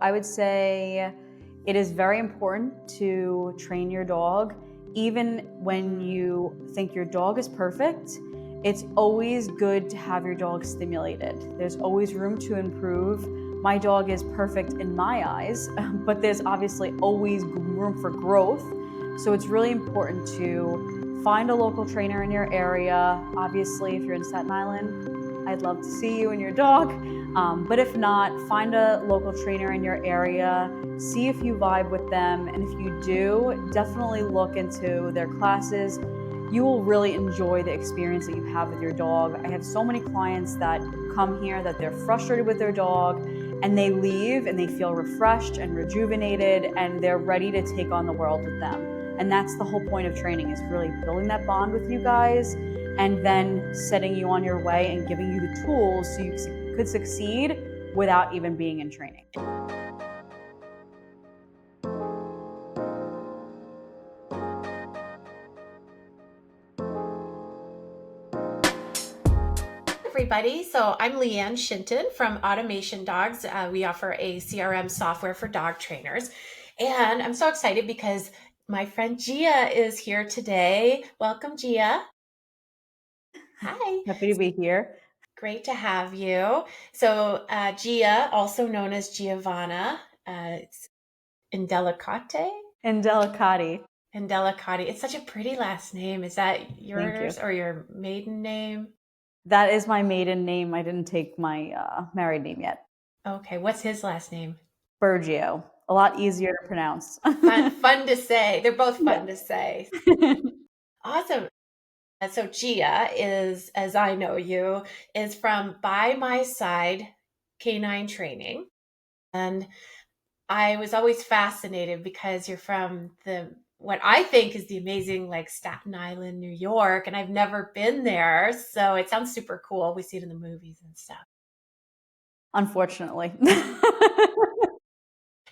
I would say it is very important to train your dog. Even when you think your dog is perfect, it's always good to have your dog stimulated. There's always room to improve. My dog is perfect in my eyes, but there's obviously always room for growth. So it's really important to find a local trainer in your area. Obviously, if you're in Staten Island, I'd love to see you and your dog. But if not, find a local trainer in your area, see if you vibe with them. And if you do, definitely look into their classes. You will really enjoy the experience that you have with your dog. I have so many clients that come here that they're frustrated with their dog and they leave and they feel refreshed and rejuvenated and they're ready to take on the world with them. And that's the whole point of training, is really building that bond with you guys and then setting you on your way and giving you the tools so you could succeed without even being in training. Everybody. So I'm Lianne Shinton from Automation Dogs. We offer a CRM software for dog trainers. And I'm so excited because my friend Gia is here today. Welcome, Gia. Hi. Happy to be here. Great to have you. So Gia, also known as Giavanna, it's Indellicati? Indellicati. Indellicati. It's such a pretty last name. Is that yours or your maiden name? That is my maiden name. I didn't take my married name yet. Okay, what's his last name? Bergio. A lot easier to pronounce. Fun to say. They're both fun to say. Awesome. So Gia is, as I know you, is from By My Side Canine Training. And I was always fascinated because you're from what I think is the amazing Staten Island, New York, and I've never been there. So it sounds super cool. We see it in the movies and stuff. Unfortunately.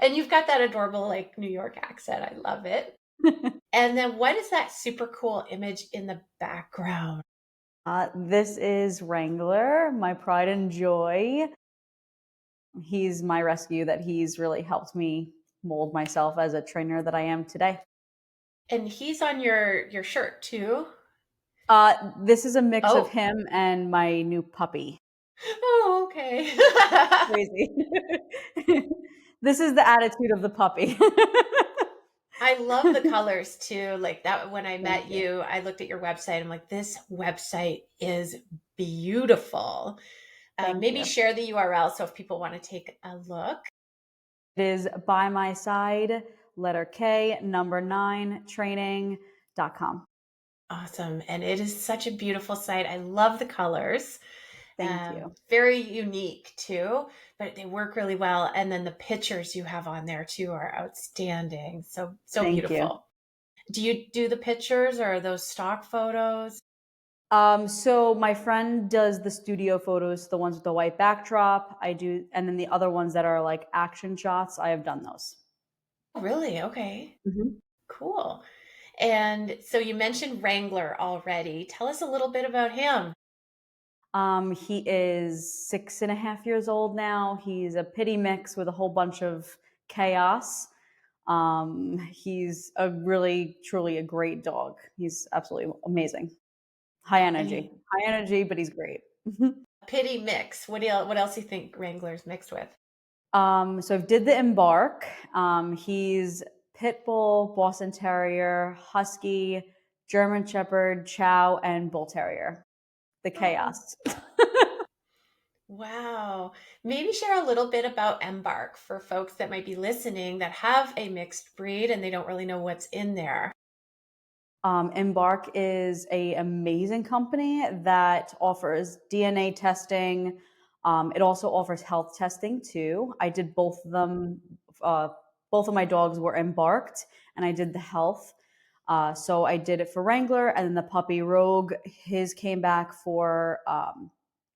And you've got that adorable New York accent. I love it. And then what is that super cool image in the background? This is Wrangler, my pride and joy. He's my rescue that he's really helped me mold myself as a trainer that I am today. And he's on your shirt too? This is a mix of him and my new puppy. Oh, okay. Crazy. This is the attitude of the puppy. I love the colors too. Like that, when I met you, I looked at your website. I'm like, this website is beautiful. Maybe share the URL so if people want to take a look. It is By My Side, letter K, number 9, training.com. Awesome. And it is such a beautiful site. I love the colors. Thank you. Very unique too, but they work really well. And then the pictures you have on there too are outstanding. So beautiful. Do you do the pictures or are those stock photos? So my friend does the studio photos, the ones with the white backdrop. I do, and then the other ones that are like action shots, I have done those. Really? Okay. Mm-hmm. Cool. And so you mentioned Wrangler already. Tell us a little bit about him. He is 6.5 years old now. He's a pity mix with a whole bunch of chaos. He's a really, truly a great dog. He's absolutely amazing. High energy, but he's great. Pity mix. What else do you think Wrangler's mixed with? So I did the Embark. He's Pit Bull, Boston Terrier, Husky, German Shepherd, Chow, and Bull Terrier. The chaos. Wow. Maybe share a little bit about Embark for folks that might be listening that have a mixed breed and they don't really know what's in there. Embark is an amazing company that offers DNA testing. It also offers health testing too. I did both of them. Both of my dogs were embarked, and I did the health. So I did it for Wrangler, and then the puppy Rogue, his came back for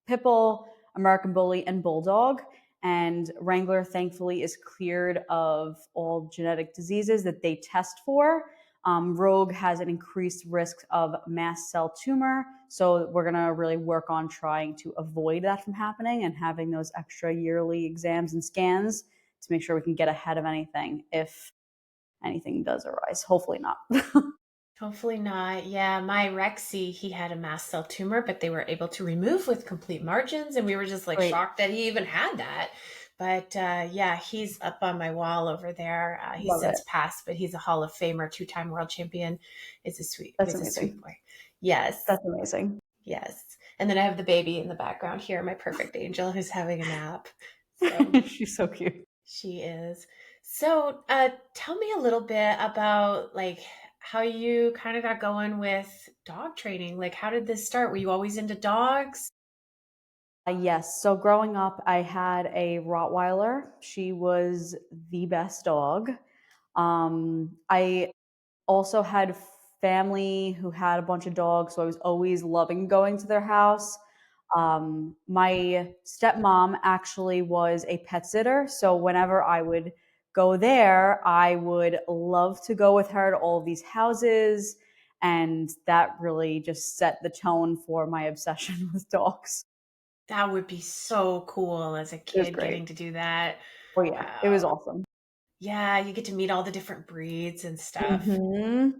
Pit Bull, American Bully, and Bulldog. And Wrangler, thankfully, is cleared of all genetic diseases that they test for. Rogue has an increased risk of mast cell tumor. So we're going to really work on trying to avoid that from happening and having those extra yearly exams and scans to make sure we can get ahead of anything if anything does arise. Hopefully not. Hopefully not. Yeah, my Rexy, he had a mast cell tumor, but they were able to remove with complete margins, and we were just like Great. shocked that he even had that. But yeah, he's up on my wall over there. He's Love since it. passed, but he's a Hall of Famer, 2-time world champion. Is a sweet, That's is a sweet amazing. boy. Yes, That's amazing. yes. And then I have the baby in the background here, my perfect angel, who's having a nap. So She's so cute. she is. So, tell me a little bit about like how you kind of got going with dog training. Like, how did this start? Were you always into dogs? Yes. So growing up, I had a Rottweiler. She was the best dog. I also had family who had a bunch of dogs, so I was always loving going to their house. My stepmom actually was a pet sitter, so whenever I would go there, I would love to go with her to all of these houses, and that really just set the tone for my obsession with dogs. That would be so cool as a It was kid great. getting to do that. Oh yeah, it was Wow. awesome. Yeah, you get to meet all the different breeds and stuff. Mhm.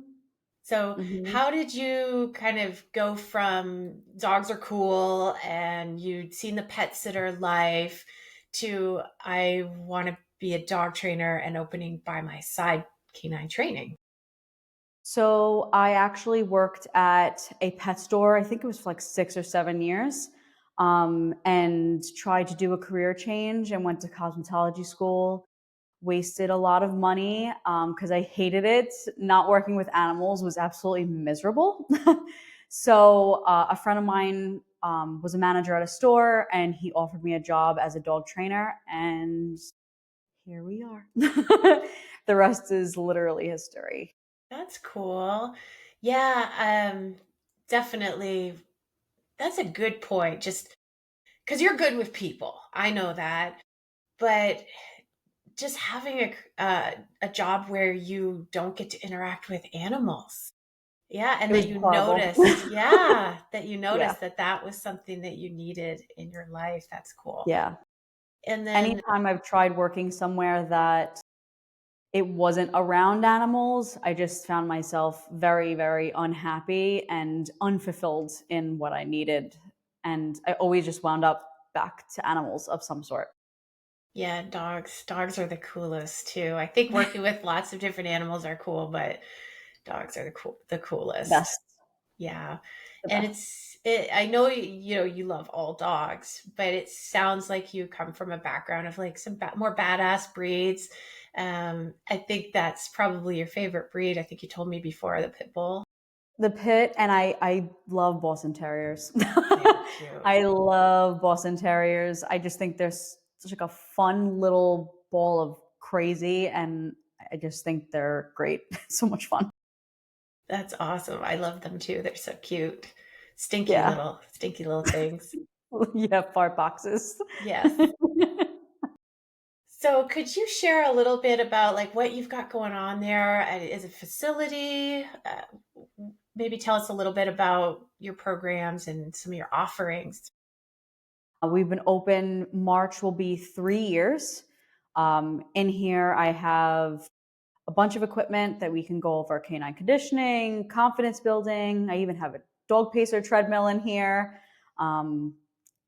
So, Mhm. how did you kind of go from dogs are cool and you'd seen the pet sitter life to I want to be a dog trainer and opening by my side canine training? So I actually worked at a pet store. I think it was for like 6 or 7 years, and tried to do a career change and went to cosmetology school. Wasted a lot of money because I hated it. Not working with animals was absolutely miserable. So a friend of mine was a manager at a store, and he offered me a job as a dog trainer, and here we are. The rest is literally history. That's cool. Yeah, definitely. That's a good point. Just because you're good with people, I know that. But just having a job where you don't get to interact with animals. Yeah, and It was that you horrible. noticed, yeah, that you Yeah, noticed that that was something that you needed in your life. That's cool. yeah. And then, Anytime I've tried working somewhere that it wasn't around animals, I just found myself very, very unhappy and unfulfilled in what I needed. And I always just wound up back to animals of some sort. yeah, dogs are the coolest too. I think working with lots of different animals are cool, but dogs are the The coolest. best. Yeah. The And best. I know you know you love all dogs, but it sounds like you come from a background of like some more badass breeds. I think that's probably your favorite breed. I think you told me before the pit bull. The pit, and I love Boston Terriers. They're cute. I love Boston Terriers. I just think they're such like a fun little ball of crazy, and I just think they're great. So much fun. That's awesome. I love them too. They're so cute. Yeah. Stinky little things. Yeah, fart boxes. Yes. So could you share a little bit about like what you've got going on there as a facility? Maybe tell us a little bit about your programs and some of your offerings. We've been open, March will be 3 years. In here, I have a bunch of equipment that we can go over canine conditioning, confidence building. I even have a dog pacer treadmill in here. Um,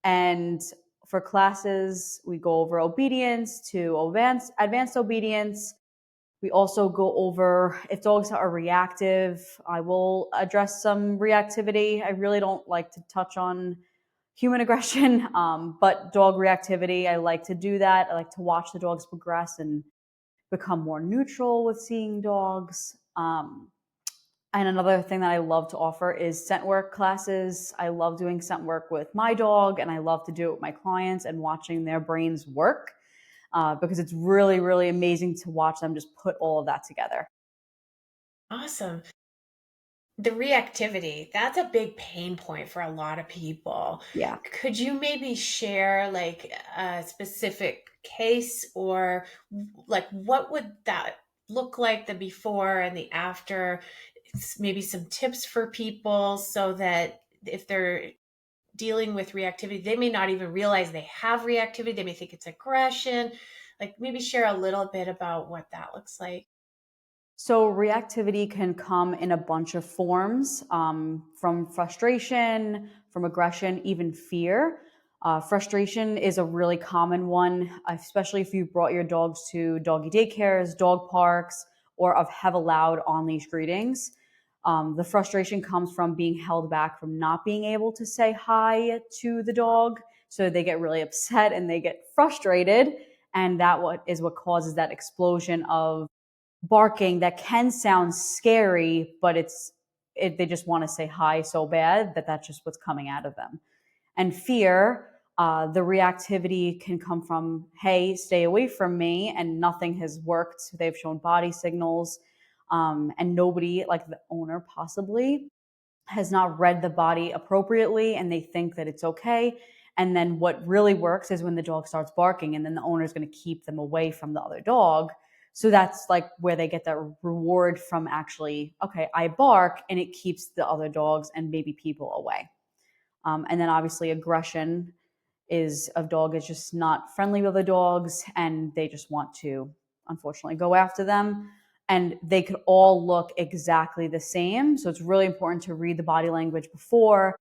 and for classes, we go over obedience to advanced obedience. We also go over if dogs are reactive. I will address some reactivity. I really don't like to touch on human aggression, but dog reactivity, I like to do that. I like to watch the dogs progress and become more neutral with seeing dogs. And another thing that I love to offer is scent work classes. I love doing scent work with my dog, and I love to do it with my clients and watching their brains work because it's really, really amazing to watch them just put all of that together. Awesome. The reactivity, that's a big pain point for a lot of people. Yeah. Could you maybe share like a specific case or like what would that look like the before and the after? Maybe some tips for people so that if they're dealing with reactivity, they may not even realize they have reactivity. They may think it's aggression. Like maybe share a little bit about what that looks like. So reactivity can come in a bunch of forms, from frustration, from aggression, even fear. Frustration is a really common one, especially if you brought your dogs to doggy daycares, dog parks, or have allowed on-leash greetings. The frustration comes from being held back from not being able to say hi to the dog. So they get really upset and they get frustrated. And is what causes that explosion of barking that can sound scary, but they just want to say hi so bad that that's just what's coming out of them. And fear, the reactivity can come from, hey, stay away from me, and nothing has worked. They've shown body signals, and nobody, like the owner possibly, has not read the body appropriately, and they think that it's okay. And then what really works is when the dog starts barking, and then the owner is going to keep them away from the other dog. So that's like where they get that reward from, actually, okay, I bark, and it keeps the other dogs and maybe people away. And then obviously aggression is a dog is just not friendly with the dogs, and they just want to, unfortunately, go after them. And they could all look exactly the same. So it's really important to read the body language before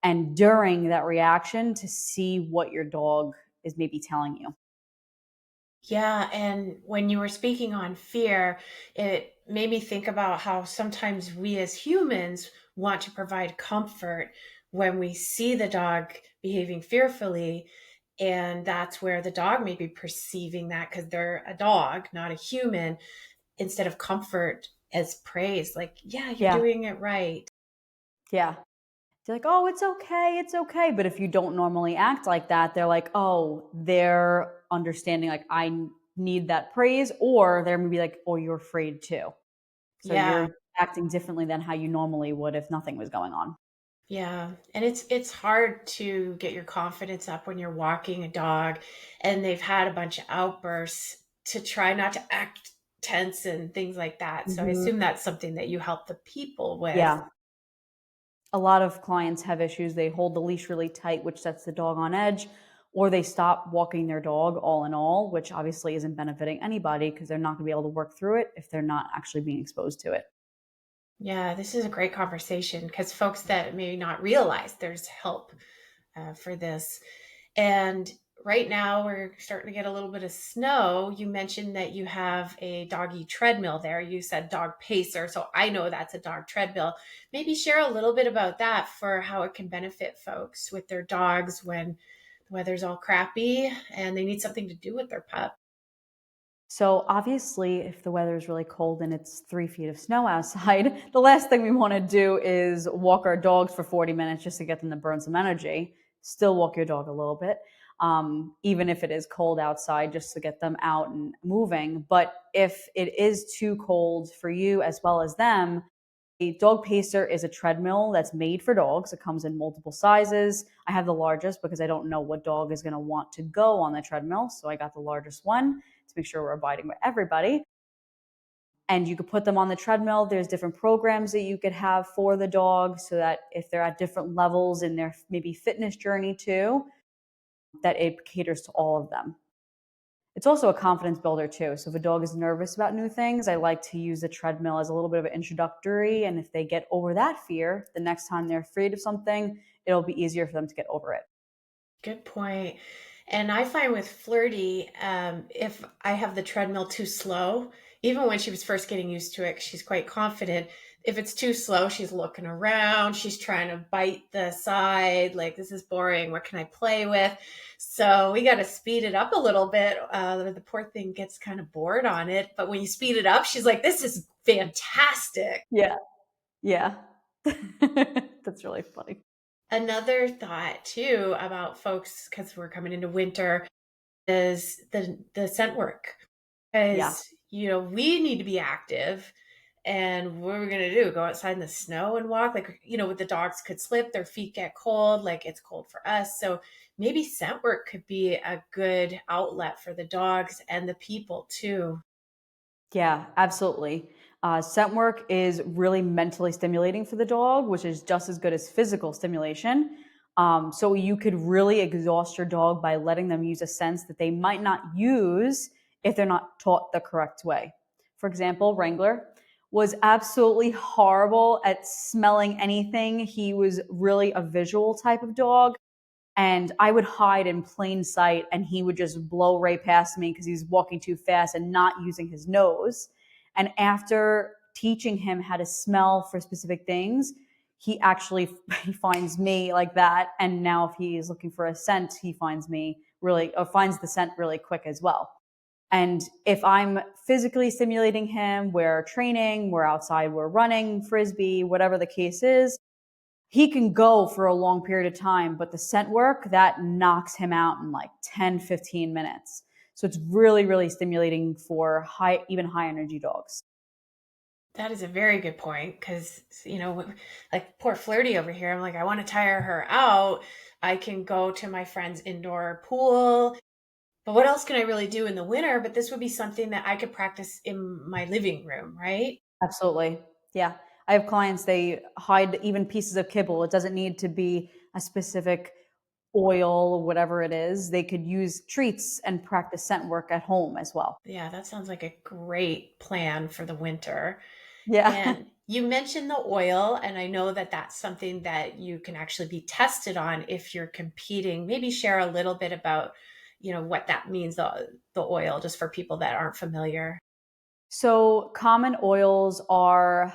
and during that reaction to see what your dog is maybe telling you. Yeah, and when you were speaking on fear, it made me think about how sometimes we as humans want to provide comfort when we see the dog behaving fearfully. And that's where the dog may be perceiving that because they're a dog, not a human, instead of comfort as praise. Like, yeah, you're Yeah. doing it right. Yeah. They're like, oh, it's okay, it's okay. But if you don't normally act like that, they're like, oh, they're understanding, like, I need that praise, or they're maybe like, oh, you're afraid too. So Yeah. you're acting differently than how you normally would if nothing was going on. Yeah, and it's hard to get your confidence up when you're walking a dog and they've had a bunch of outbursts to try not to act tense and things like that. So I Hmm. assume that's something that you help the people with. Yeah. A lot of clients have issues. They hold the leash really tight, which sets the dog on edge, or they stop walking their dog all in all, which obviously isn't benefiting anybody because they're not going to be able to work through it if they're not actually being exposed to it. Yeah, this is a great conversation because folks that may not realize there's help for this. And right now we're starting to get a little bit of snow. You mentioned that you have a doggy treadmill there. You said dog pacer. So I know that's a dog treadmill. Maybe share a little bit about that for how it can benefit folks with their dogs when the weather's all crappy and they need something to do with their pup. So obviously, if the weather is really cold and it's 3 feet of snow outside, the last thing we want to do is walk our dogs for 40 minutes just to get them to burn some energy. Still walk your dog a little bit, even if it is cold outside, just to get them out and moving. But if it is too cold for you as well as them, a dog pacer is a treadmill that's made for dogs. It comes in multiple sizes. I have the largest because I don't know what dog is going to want to go on the treadmill. So I got the largest one to make sure we're abiding with everybody. And you could put them on the treadmill. There's different programs that you could have for the dog so that if they're at different levels in their maybe fitness journey too, that it caters to all of them. It's also a confidence builder too. So if a dog is nervous about new things, I like to use the treadmill as a little bit of an introductory. And if they get over that fear, the next time they're afraid of something, it'll be easier for them to get over it. Good point. And I find with Flirty, if I have the treadmill too slow, even when she was first getting used to it, she's quite confident. If it's too slow, she's looking around, she's trying to bite the side, like, this is boring. What can I play with? So we got to speed it up a little bit. The poor thing gets kind of bored on it. But when you speed it up, she's like, this is fantastic. Yeah. Yeah. That's really funny. Another thought, too, about folks, because we're coming into winter, is the scent work. Yeah. Because, we need to be active. And what are we going to do? Go outside in the snow and walk? Like, with the dogs could slip, their feet get cold, like it's cold for us. So maybe scent work could be a good outlet for the dogs and the people too. Yeah, absolutely. Scent work is really mentally stimulating for the dog, which is just as good as physical stimulation. So you could really exhaust your dog by letting them use a sense that they might not use if they're not taught the correct way. For example, Wrangler was absolutely horrible at smelling anything. He was really a visual type of dog. And I would hide in plain sight and he would just blow right past me because he's walking too fast and not using his nose. And after teaching him how to smell for specific things, he actually he finds me like that. And now if he is looking for a scent, he finds me really, or finds the scent really quick as well. And if I'm physically stimulating him, we're training, we're outside, we're running, frisbee, whatever the case is, he can go for a long period of time, but the scent work, that knocks him out in like 10, 15 minutes. So it's really, really stimulating for even high energy dogs. That is a very good point because, like poor Flirty over here, I'm like, I want to tire her out. I can go to my friend's indoor pool, but what else can I really do in the winter? But this would be something that I could practice in my living room, right? Absolutely. Yeah. I have clients, they hide even pieces of kibble. It doesn't need to be a specific oil, whatever it is. They could use treats and practice scent work at home as well. Yeah, that sounds like a great plan for the winter. Yeah. And you mentioned the oil, and I know that that's something that you can actually be tested on if you're competing. Maybe share a little bit about, what that means, the oil, just for people that aren't familiar. So common oils are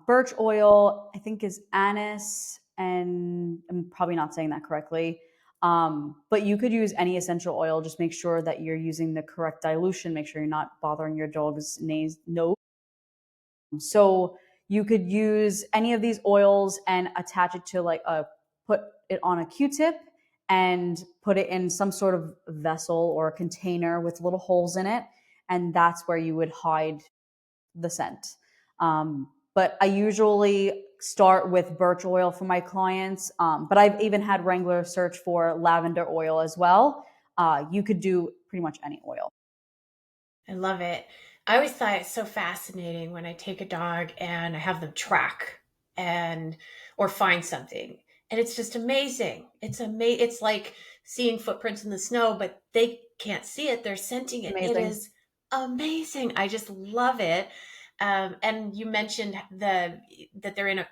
birch oil, I think is anise, and I'm probably not saying that correctly. But you could use any essential oil. Just make sure that you're using the correct dilution. Make sure you're not bothering your dog's nose. So you could use any of these oils and attach it to put it on a Q-tip and put it in some sort of vessel or a container with little holes in it. And that's where you would hide the scent. But I usually start with birch oil for my clients. But I've even had Wrangler search for lavender oil as well. You could do pretty much any oil. I love it. I always thought it's so fascinating when I take a dog and I have them track and or find something. And it's just amazing. It's like seeing footprints in the snow, but they can't see it. They're scenting it. It Amazing. is amazing. I just love it. And you mentioned that they're in a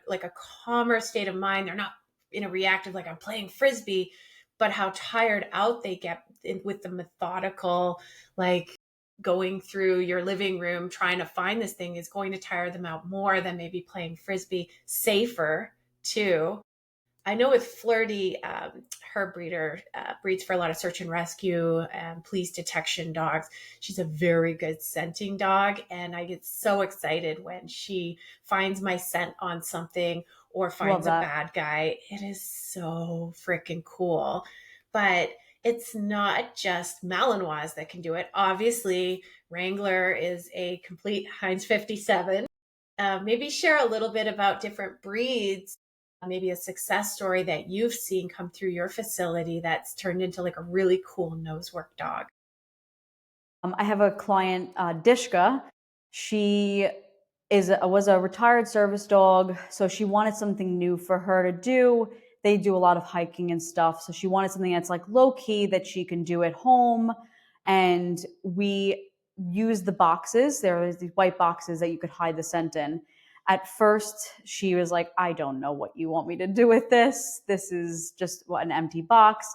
calmer state of mind. They're not in a reactive, like I'm playing frisbee, but how tired out they get with the methodical, like going through your living room trying to find this thing is going to tire them out more than maybe playing frisbee. Safer too. I know with Flirty, her breeder breeds for a lot of search and rescue and police detection dogs. She's a very good scenting dog, and I get so excited when she finds my scent on something or Love finds a that. bad guy. It is so freaking cool. But it's not just Malinois that can do it. Obviously, Wrangler is a complete Heinz 57. Maybe share a little bit about different breeds, maybe a success story that you've seen come through your facility that's turned into like a really cool nosework dog. I have a client, Dishka. She was a retired service dog, so she wanted something new for her to do. They do a lot of hiking and stuff, so she wanted something that's like low key that she can do at home. And we use the boxes. There was these white boxes that you could hide the scent in. At first, she was like, "I don't know what you want me to do with this. This is just an empty box."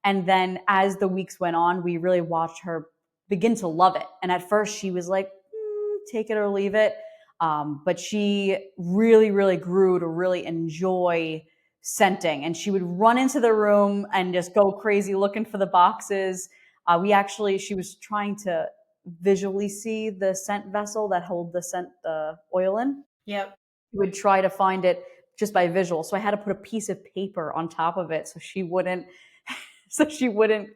And then as the weeks went on, we really watched her begin to love it. And at first she was like, take it or leave it. But she really, really grew to really enjoy scenting. And she would run into the room and just go crazy looking for the boxes. She was trying to visually see the scent vessel that hold the oil in. Yep. She would try to find it just by visual. So I had to put a piece of paper on top of it so she wouldn't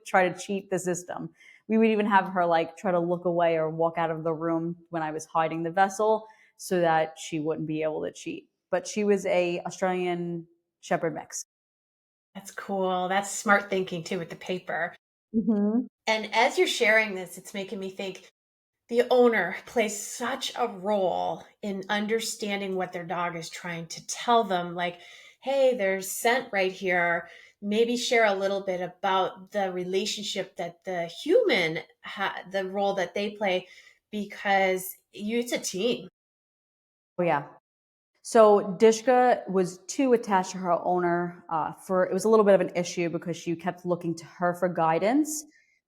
try to cheat the system. We would even have her like try to look away or walk out of the room when I was hiding the vessel so that she wouldn't be able to cheat. But she was a Australian Shepherd mix. That's cool. That's smart thinking too with the paper. Mm-hmm. And as you're sharing this, it's making me think the owner plays such a role in understanding what their dog is trying to tell them. Like, hey, there's scent right here. maybe share a little bit about the relationship that the human the role that they play, because it's a team. Oh, yeah. So Dishka was too attached to her owner. For it was a little bit of an issue because she kept looking to her for guidance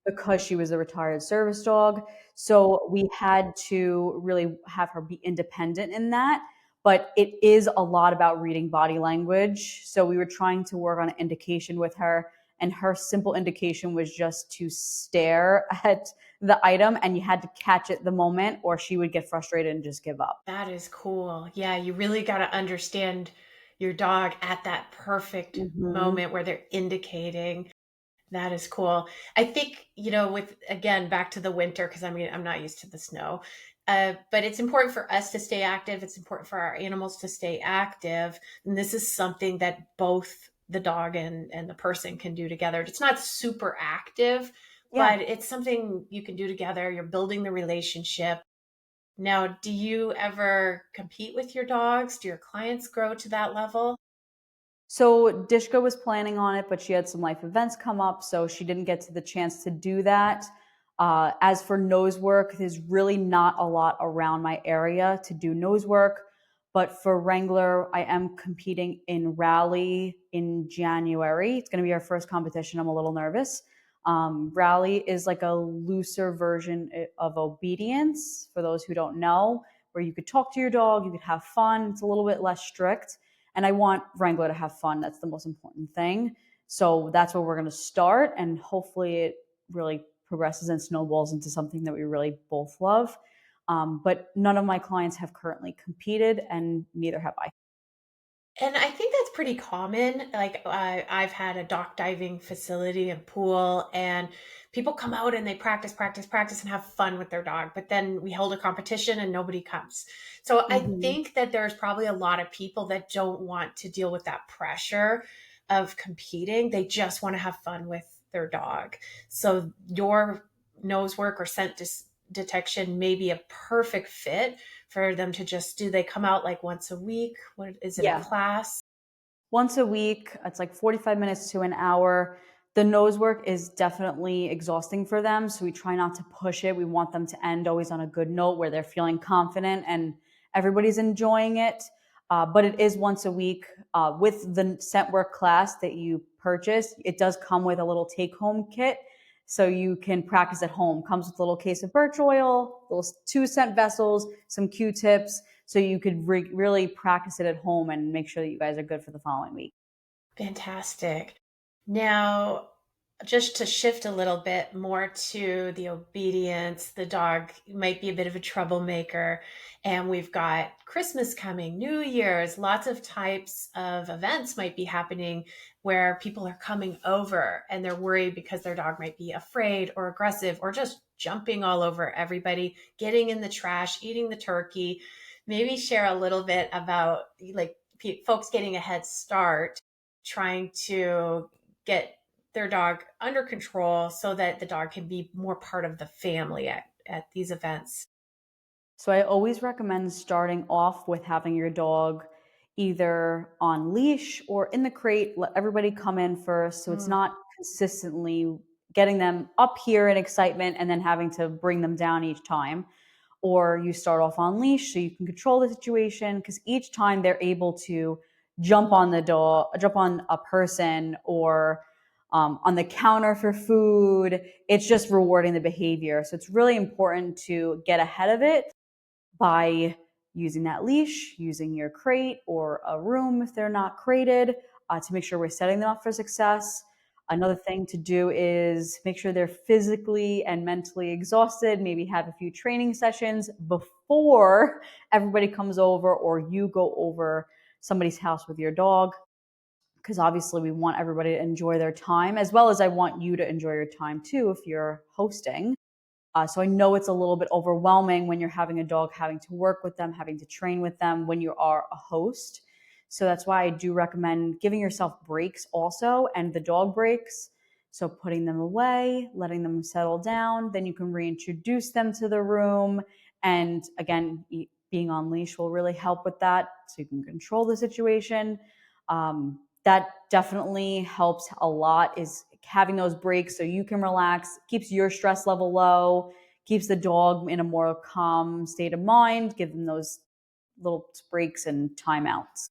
because she was a retired service dog. So we had to really have her be independent in that. But it is a lot about reading body language. So we were trying to work on an indication with her, and her simple indication was just to stare at the item, and you had to catch it the moment, or she would get frustrated and just give up. That is cool. Yeah, you really got to understand your dog at that perfect Hmm. moment where they're indicating. That is cool. I think, with again, back to the winter, because I mean, I'm not used to the snow, but it's important for us to stay active. It's important for our animals to stay active. And this is something that both the dog and the person can do together. It's not super active, Yeah. but it's something you can do together. You're building the relationship. Now, do you ever compete with your dogs? Do your clients grow to that level? So Dishka was planning on it, but she had some life events come up, so she didn't get to the chance to do that. As for nose work, there's really not a lot around my area to do nose work. But for Wrangler, I am competing in Rally in January. It's going to be our first competition. I'm a little nervous. Rally is like a looser version of obedience, for those who don't know, where you could talk to your dog, you could have fun. It's a little bit less strict, and I want Wrangler to have fun. That's the most important thing. So that's where we're going to start. And hopefully it really progresses and snowballs into something that we really both love. But none of my clients have currently competed, and neither have I. And I think that's pretty common. Like, I've had a dock diving facility and pool, and people come out and they practice, practice, practice, and have fun with their dog. But then we hold a competition and nobody comes. So I Mm-hmm. think that there's probably a lot of people that don't want to deal with that pressure of competing. They just want to have fun with their dog. So your nose work or scent detection may be a perfect fit for them to just do. They come out like once a week? What is it, a Yeah. class? Once a week. It's like 45 minutes to an hour. The nose work is definitely exhausting for them, so we try not to push it. We want them to end always on a good note where they're feeling confident and everybody's enjoying it. But it is once a week. With the scent work class that you purchase, it does come with a little take home kit. So you can practice at home. Comes with a little case of birch oil, little 2 scent vessels, some Q-tips, so you could really practice it at home and make sure that you guys are good for the following week. Fantastic. Now, just to shift a little bit more to the obedience, the dog might be a bit of a troublemaker, and we've got Christmas coming, New Year's, lots of types of events might be happening where people are coming over and they're worried because their dog might be afraid or aggressive or just jumping all over everybody, getting in the trash, eating the turkey. Maybe share a little bit about like folks getting a head start trying to get their dog under control so that the dog can be more part of the family at these events. So I always recommend starting off with having your dog either on leash or in the crate. Let everybody come in first, so it's Mm. not consistently getting them up here in excitement and then having to bring them down each time. Or you start off on leash so you can control the situation, because each time they're able to jump on the dog, jump on a person, or on the counter for food. It's just rewarding the behavior. So it's really important to get ahead of it by using that leash, using your crate or a room if they're not crated, to make sure we're setting them up for success. Another thing to do is make sure they're physically and mentally exhausted, maybe have a few training sessions before everybody comes over or you go over somebody's house with your dog. Because obviously, we want everybody to enjoy their time, as well as I want you to enjoy your time too if you're hosting. So I know it's a little bit overwhelming when you're having a dog, having to work with them, having to train with them when you are a host. So that's why I do recommend giving yourself breaks also, and the dog breaks. So putting them away, letting them settle down, then you can reintroduce them to the room. And again, being on leash will really help with that. So you can control the situation. that definitely helps a lot, is having those breaks so you can relax, keeps your stress level low, keeps the dog in a more calm state of mind, give them those little breaks and timeouts.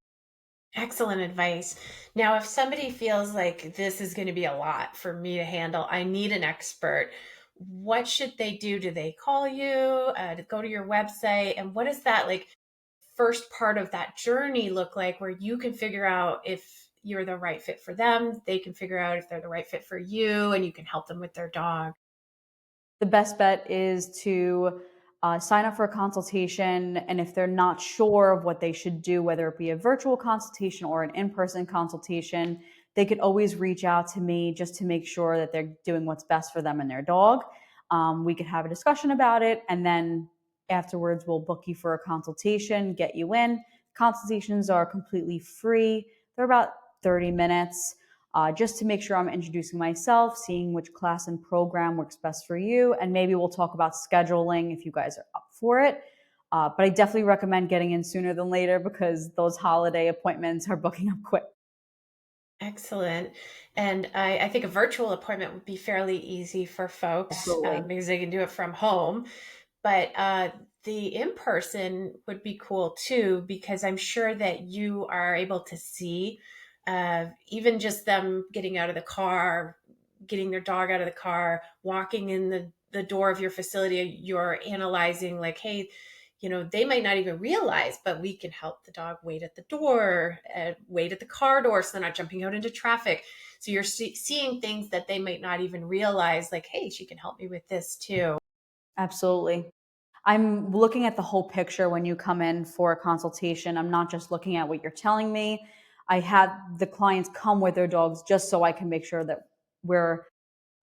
Excellent advice. Now, if somebody feels like this is going to be a lot for me to handle, I need an expert. What should they do? Do they call you, to go to your website? And what does that like first part of that journey look like where you can figure out if you're the right fit for them? They can figure out if they're the right fit for you, and you can help them with their dog. The best bet is to sign up for a consultation. And if they're not sure of what they should do, whether it be a virtual consultation or an in person consultation, they could always reach out to me just to make sure that they're doing what's best for them and their dog. We could have a discussion about it. And then afterwards, we'll book you for a consultation, get you in. Consultations are completely free, they're about 30 minutes. Just to make sure I'm introducing myself, seeing which class and program works best for you, and maybe we'll talk about scheduling if you guys are up for it. But I definitely recommend getting in sooner than later because those holiday appointments are booking up quick. Excellent. And I think a virtual appointment would be fairly easy for folks, Absolutely. because they can do it from home. But the in person would be cool too, because I'm sure that you are able to see even just them getting out of the car, getting their dog out of the car, walking in the door of your facility. You're analyzing, like, hey, they might not even realize, but we can help the dog wait at the door, wait at the car door so they're not jumping out into traffic. So you're seeing things that they might not even realize, like, hey, she can help me with this too. Absolutely. I'm looking at the whole picture when you come in for a consultation. I'm not just looking at what you're telling me. I have the clients come with their dogs just so I can make sure that we're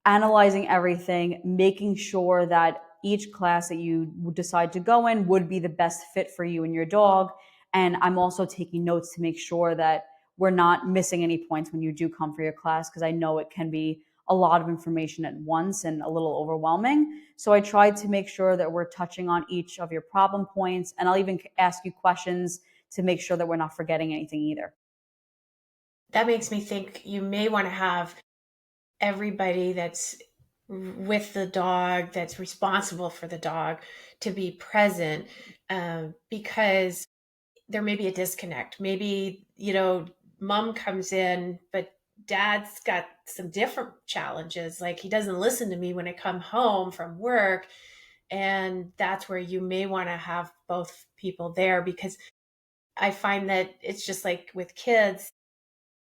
analyzing everything, making sure that each class that you decide to go in would be the best fit for you and your dog. And I'm also taking notes to make sure that we're not missing any points when you do come for your class, because I know it can be a lot of information at once and a little overwhelming. So I tried to make sure that we're touching on each of your problem points. And I'll even ask you questions to make sure that we're not forgetting anything either. That makes me think you may want to have everybody that's with the dog, that's responsible for the dog, to be present, because there may be a disconnect. Maybe, mom comes in, but dad's got some different challenges. Like, he doesn't listen to me when I come home from work. And that's where you may want to have both people there, because I find that it's just like with kids,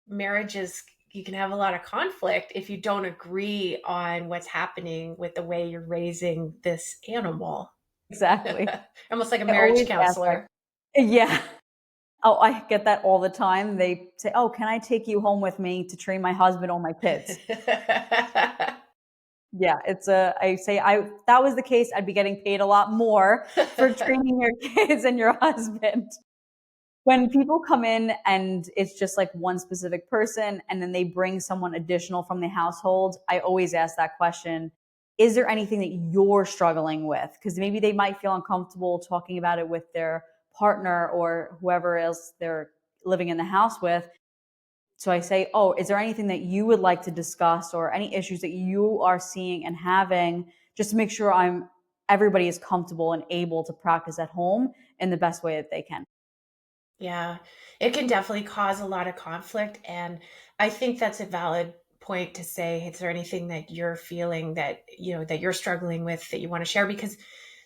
marriages, you can have a lot of conflict if you don't agree on what's happening with the way you're raising this animal. Exactly. Almost like a I marriage always ask that. counselor. Yeah. Oh, I get that all the time. They say, "Oh, can I take you home with me to train my husband or my kids?" Yeah, I say, if that was the case, I'd be getting paid a lot more for training your kids and your husband. When people come in and it's just like one specific person and then they bring someone additional from the household, I always ask that question, is there anything that you're struggling with? Because maybe they might feel uncomfortable talking about it with their partner or whoever else they're living in the house with. So I say, oh, is there anything that you would like to discuss or any issues that you are seeing and having, just to make sure everybody is comfortable and able to practice at home in the best way that they can. Yeah, it can definitely cause a lot of conflict. And I think that's a valid point to say, is there anything that you're feeling that, that you're struggling with that you want to share? Because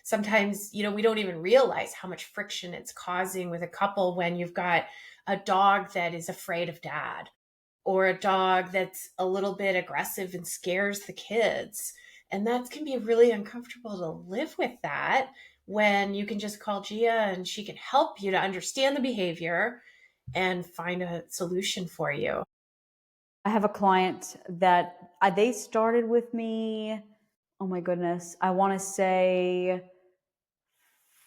sometimes, we don't even realize how much friction it's causing with a couple when you've got a dog that is afraid of dad, or a dog that's a little bit aggressive and scares the kids. And that can be really uncomfortable to live with that, when you can just call Gia and she can help you to understand the behavior and find a solution for you. I have a client that they started with me, oh my goodness, I want to say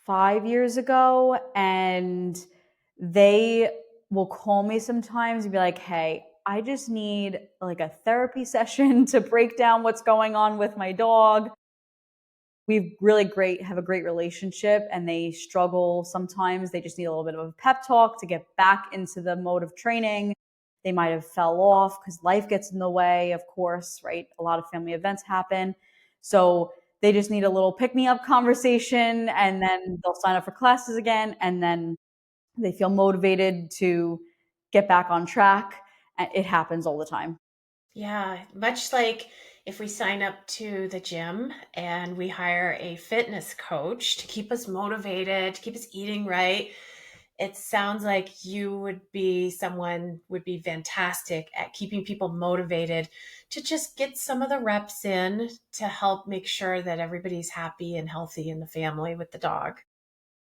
5 years ago. And they will call me sometimes and be like, hey, I just need like a therapy session to break down what's going on with my dog. We really have a great relationship, and they struggle sometimes. They just need a little bit of a pep talk to get back into the mode of training. They might have fell off because life gets in the way, of course, right? A lot of family events happen. So they just need a little pick-me-up conversation, and then they'll sign up for classes again, and then they feel motivated to get back on track. It happens all the time. Yeah, much like if we sign up to the gym and we hire a fitness coach to keep us motivated, to keep us eating right, it sounds like you would be fantastic at keeping people motivated to just get some of the reps in to help make sure that everybody's happy and healthy in the family with the dog.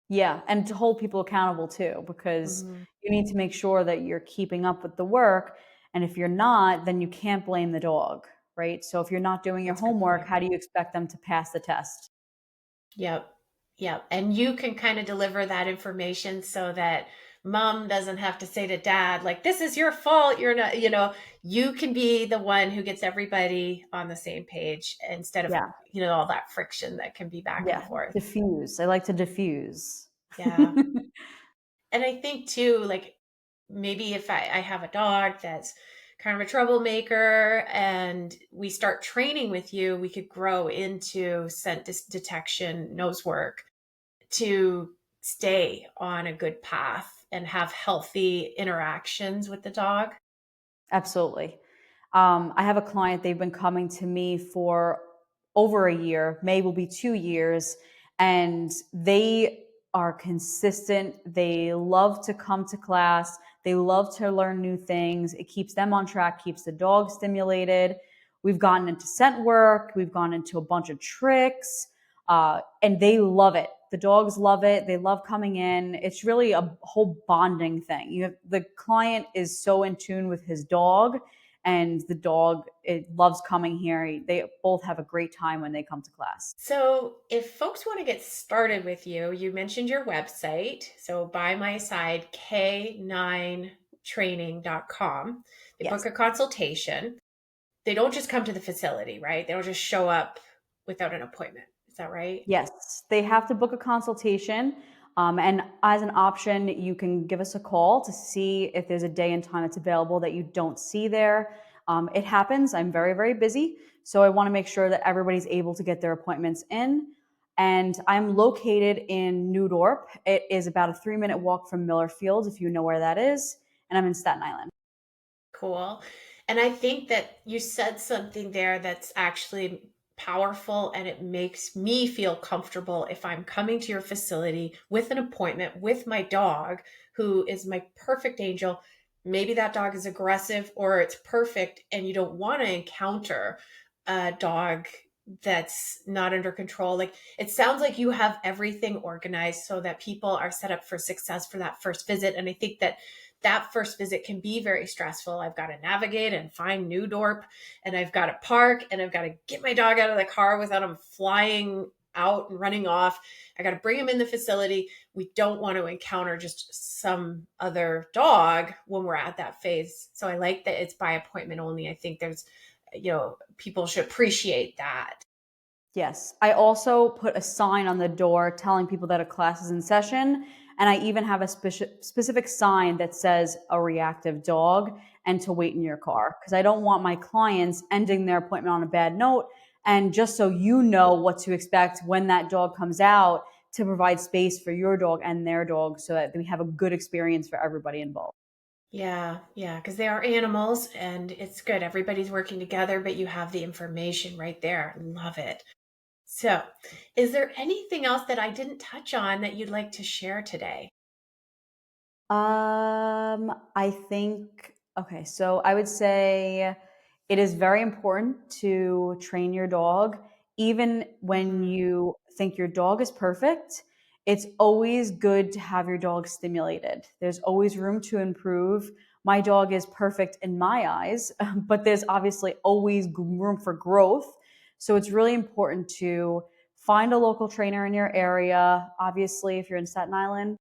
Yeah, and to hold people accountable too, because Mhm. you need to make sure that you're keeping up with the work. And if you're not, then you can't blame the dog, right? So if you're not doing your That's a good homework, point. how do you expect them to pass the test? Yep. Yep. And you can kind of deliver that information so that mom doesn't have to say to dad, like, this is your fault. You're not, you can be the one who gets everybody on the same page instead of, Yeah, all that friction that can be back and yeah. forth. Diffuse. I like to diffuse. Yeah. And I think too, like maybe if I have a dog that's kind of a troublemaker and we start training with you, we could grow into scent detection, nose work to stay on a good path and have healthy interactions with the dog. Absolutely. I have a client, they've been coming to me for over a year, May will be 2 years, and they are consistent. They love to come to class. They love to learn new things. It keeps them on track, keeps the dog stimulated. We've gotten into scent work, we've gone into a bunch of tricks, and they love it. The dogs love it. They love coming in. It's really a whole bonding thing. The client is so in tune with his dog, and the dog, it loves coming here. They both have a great time when they come to class. So, if folks want to get started with you, you mentioned your website. So, by my side, k9training.com. They Yes. book a consultation. They don't just come to the facility, right? They don't just show up without an appointment. Is that right? Yes, they have to book a consultation. And as an option, you can give us a call to see if there's a day and time that's available that you don't see there. It happens. I'm very, very busy. So I want to make sure that everybody's able to get their appointments in. And I'm located in New Dorp. It is about a 3-minute walk from Millerfield, if you know where that is. And I'm in Staten Island. Cool. And I think that you said something there that's actually powerful and it makes me feel comfortable if I'm coming to your facility with an appointment with my dog, who is my perfect angel. Maybe that dog is aggressive or it's perfect, and you don't want to encounter a dog that's not under control. Like it sounds like you have everything organized so that people are set up for success for that first visit. And I think that that first visit can be very stressful. I've got to navigate and find New Dorp, and I've got to park, and I've got to get my dog out of the car without him flying out and running off. I got to bring him in the facility. We don't want to encounter just some other dog when we're at that phase. So I like that it's by appointment only. I think people should appreciate that. Yes. I also put a sign on the door telling people that a class is in session. And I even have a specific sign that says a reactive dog and to wait in your car. Because I don't want my clients ending their appointment on a bad note. And just so you know what to expect when that dog comes out, to provide space for your dog and their dog so that we have a good experience for everybody involved. Yeah, yeah, because they are animals and it's good. Everybody's working together, but you have the information right there. Love it. So, is there anything else that I didn't touch on that you'd like to share today? I think, okay, so I would say it is very important to train your dog, even when Hmm. you think your dog is perfect. It's always good to have your dog stimulated. There's always room to improve. My dog is perfect in my eyes, but there's obviously always room for growth. So it's really important to find a local trainer in your area. Obviously, if you're in Staten Island,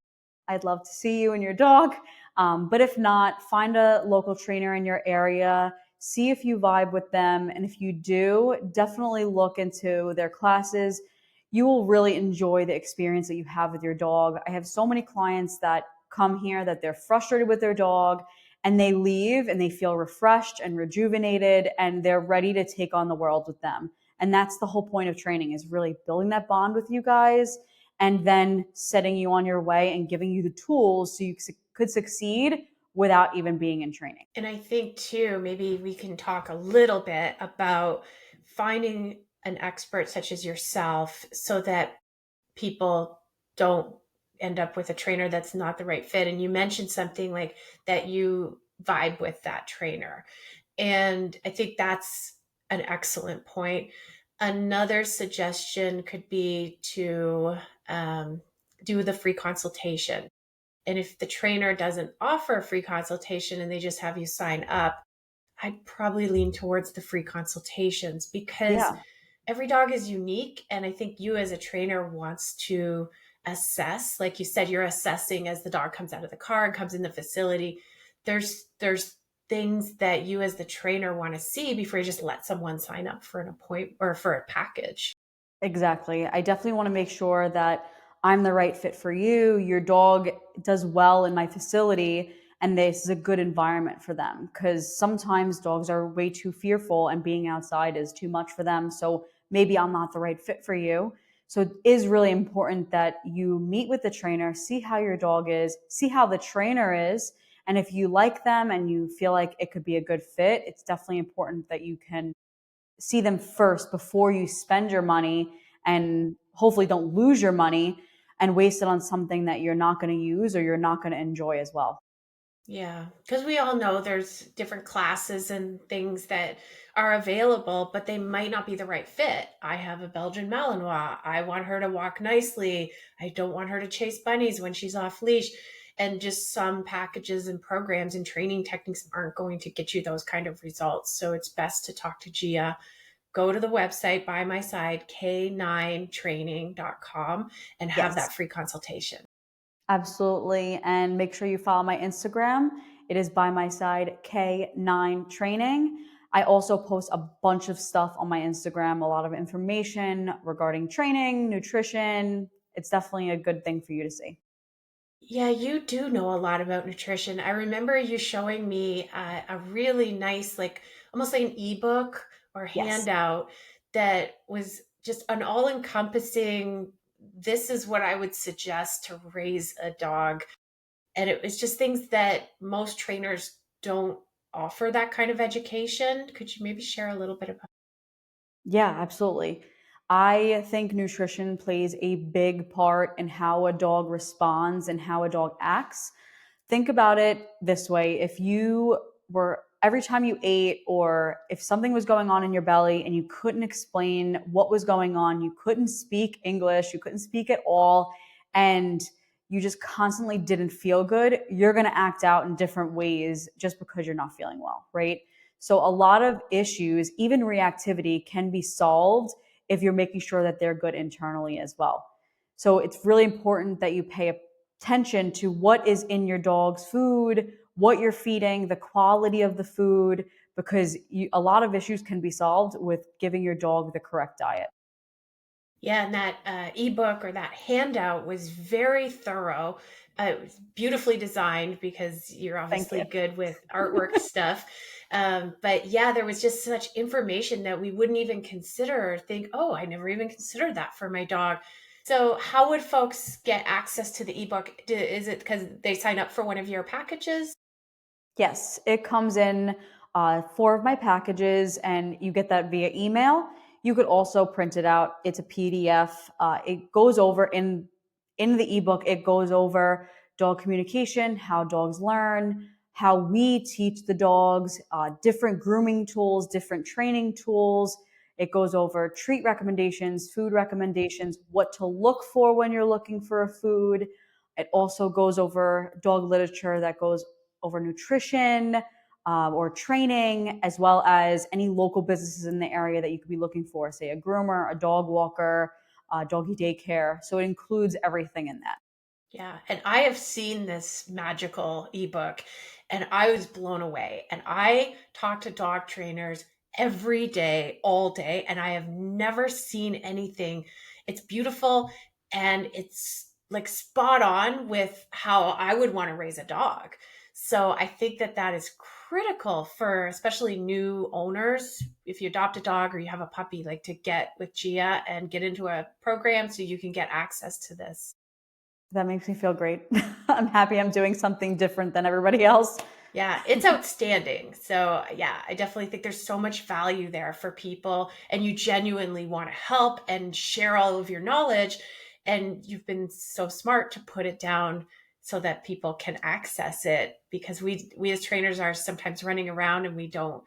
I'd love to see you and your dog. But if not, find a local trainer in your area, see if you vibe with them. And if you do, definitely look into their classes. You will really enjoy the experience that you have with your dog. I have so many clients that come here that they're frustrated with their dog and they leave and they feel refreshed and rejuvenated and they're ready to take on the world with them. And that's the whole point of training, is really building that bond with you guys and then setting you on your way and giving you the tools so you could succeed without even being in training. And I think too, maybe we can talk a little bit about finding an expert such as yourself so that people don't end up with a trainer that's not the right fit. And you mentioned something like that you vibe with that trainer. And I think that's an excellent point. Another suggestion could be to do the free consultation. And if the trainer doesn't offer a free consultation and they just have you sign up, I'd probably lean towards the free consultations because Yeah, every dog is unique. And I think you as a trainer wants to assess, like you said, you're assessing as the dog comes out of the car and comes in the facility. There's things that you as the trainer want to see before you just let someone sign up for an appointment or for a package. exactly. I definitely want to make sure that I'm the right fit for you. Your dog does well in my facility, and this is a good environment for them, because sometimes dogs are way too fearful and being outside is too much for them. So maybe I'm not the right fit for you. So it is really important that you meet with the trainer, see how your dog is, see how the trainer is. And if you like them and you feel like it could be a good fit, it's definitely important that you can see them first before you spend your money, and hopefully don't lose your money and waste it on something that you're not going to use or you're not going to enjoy as well. Yeah, because we all know there's different classes and things that are available, but they might not be the right fit. I have a Belgian Malinois. I want her to walk nicely. I don't want her to chase bunnies when she's off leash. And just some packages and programs and training techniques aren't going to get you those kind of results. So it's best to talk to Gia. Go to the website by my side, k9training.com, and have Yes, that free consultation. absolutely. And make sure you follow my Instagram. It is by my side K9 Training. I also post a bunch of stuff on my Instagram, a lot of information regarding training, nutrition. It's definitely a good thing for you to see. Yeah, you do know a lot about nutrition. I remember you showing me a really nice, like almost like an ebook or Yes. handout that was just an all encompassing, this is what I would suggest to raise a dog. And it was just things that most trainers don't offer that kind of education. Could you maybe share a little bit about? Yeah, absolutely. I think nutrition plays a big part in how a dog responds and how a dog acts. Think about it this way. If you were, every time you ate, or if something was going on in your belly and you couldn't explain what was going on, you couldn't speak English, you couldn't speak at all, and you just constantly didn't feel good, you're going to act out in different ways just because you're not feeling well, right? So a lot of issues, even reactivity, can be solved if you're making sure that they're good internally as well. So it's really important that you pay attention to what is in your dog's food, what you're feeding, the quality of the food, because a lot of issues can be solved with giving your dog the correct diet. Yeah, and that ebook or that handout was very thorough. It was beautifully designed because you're Thank obviously you. good with artwork stuff. But yeah, there was just such information that we wouldn't even consider or think, oh, I never even considered that for my dog. So, how would folks get access to the ebook? Is it because they sign up for one of your packages? Yes, it comes in four of my packages, and you get that via email. You could also print it out. It's a PDF. It goes over in the ebook. It goes over dog communication, how dogs learn, how we teach the dogs, different grooming tools, different training tools. It goes over treat recommendations, food recommendations, what to look for when you're looking for a food. It also goes over dog literature that goes over nutrition or training, as well as any local businesses in the area that you could be looking for, say a groomer, a dog walker, doggy daycare. So it includes everything in that. Yeah, and I have seen this magical ebook and I was blown away. And I talk to dog trainers every day, all day, and I have never seen anything. It's beautiful and it's like spot on with how I would want to raise a dog. So I think that that is critical for especially new owners. If you adopt a dog or you have a puppy, like to get with Gia and get into a program so you can get access to this. That makes me feel great. I'm happy I'm doing something different than everybody else. Yeah, it's outstanding. So, yeah, I definitely think there's so much value there for people, and you genuinely want to help and share all of your knowledge. And you've been so smart to put it down so that people can access it, because we as trainers are sometimes running around and we don't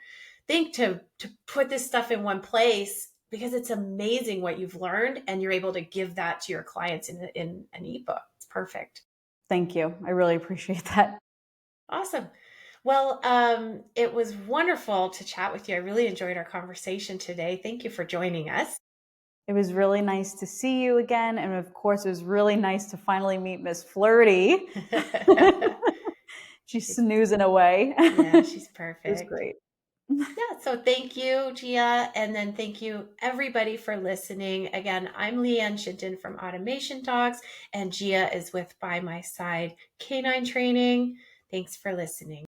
think to put this stuff in one place, because it's amazing what you've learned and you're able to give that to your clients in an ebook. It's perfect. Thank you. I really appreciate that. Awesome. Well, it was wonderful to chat with you. I really enjoyed our conversation today. Thank you for joining us. It was really nice to see you again. And of course, it was really nice to finally meet Miss Flirty. She's snoozing away. Yeah, she's It was perfect. great. Yeah, so thank you, Gia. And then thank you, everybody, for listening. Again, I'm Lianne Shinton from Automation Talks, and Gia is with By My Side Canine Training. Thanks for listening.